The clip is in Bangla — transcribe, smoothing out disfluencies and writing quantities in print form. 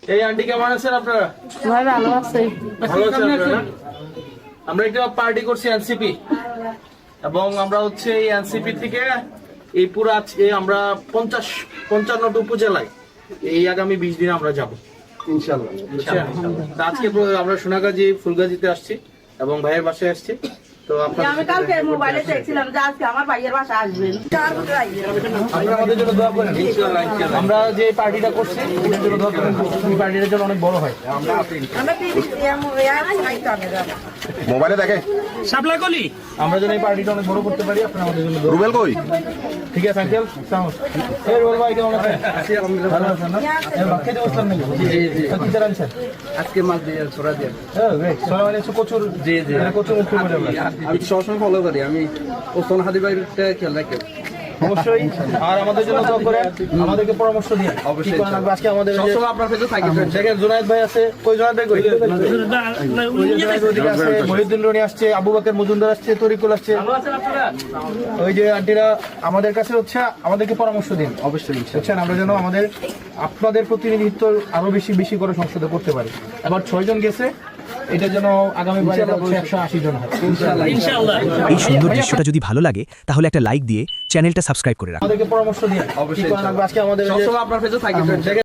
এই আন্টি কেমন আছেন আপনারা? ভাই ভালো আছে। ভালো আছেন আপনারা? আমরা একটা পার্টি করছি এনসিপি, এবং আমরা হচ্ছে এই এনসিপি থেকে এই পুরো আজকে আমরা 55টা উপজেলায় এই আগামী 20 দিন আমরা যাব ইনশাআল্লাহ। তা আজকে আমরা সোনাগাজী ফুলগাজীতে আসছি এবং ভাইয়ের বাসায় আসছি। তো আমি কালকে মোবাইলে দেখছিলাম যে আজকে আমার ভাইয়ের বাসা আসবেন। আপনারা আমাদের জন্য দোয়া করেন। আমরা যে পার্টিটা করছি এটার জন্য দোয়া করেন, এই পার্টিটা যেন অনেক বড় হয়। মোবাইলে দেখে শাপলা কলি আমরা যেন এই পার্টিটা অনেক বড় করতে পারি, আপনারা আমাদের জন্য দোয়া রুবেল কই? ঠিক আছে আঙ্কেল। এই রোল ভাই কেমন আছেন? ভালো আছেন না? এই বাকি যে বসলাম নাকি? জি। কি চার আনছেন? আজকে মাছ দিয়ে ছোড়া দিয়ে হ্যাঁ গ্রেট। সবাই মানে কচুর জি জি কচুর মুক্তি বলে আমরা। আমি সবসময় ফলো করি। আমি ওসমান হাদি ভাইটা খেয়াল রাখি অবশ্যই। আর আমাদের জন্য দোয়া করে আমাদেরকে পরামর্শ দিন অবশ্যই। আজকে আমাদের সবসময় আপনার পেজে থাকি। দেখেন জুনায়েদ ভাই আছে, কই জুনায়েদ ভাই কই? জুনায়েদ ওদিকে আছে, মহিউদ্দিন রনি আসছে, আবু বকর মজুমদার আসছে, তরিকুল আসছে। ওই যে আন্টিরা আমাদের কাছে হচ্ছে আমাদেরকে পরামর্শ দিন অবশ্যই, বুঝছেন? আমরা যেন আমাদের আপনাদের প্রতিনিধিত্ব আরো বেশি বেশি করে সংসদে করতে পারি। আবার 6 জন গেছে, এটা যেন আগামী বারে 180 জন হয় ইনশাআল্লাহ। এই সুন্দর দৃশ্যটা যদি ভালো লাগে তাহলে একটা লাইক দিয়ে চ্যানেলটা সাবস্ক্রাইব করে রাখুন। আমাদেরকে পরামর্শ দিন অবশ্যই। আজকে আমাদের সবসময় আপনার পেজে থাকি।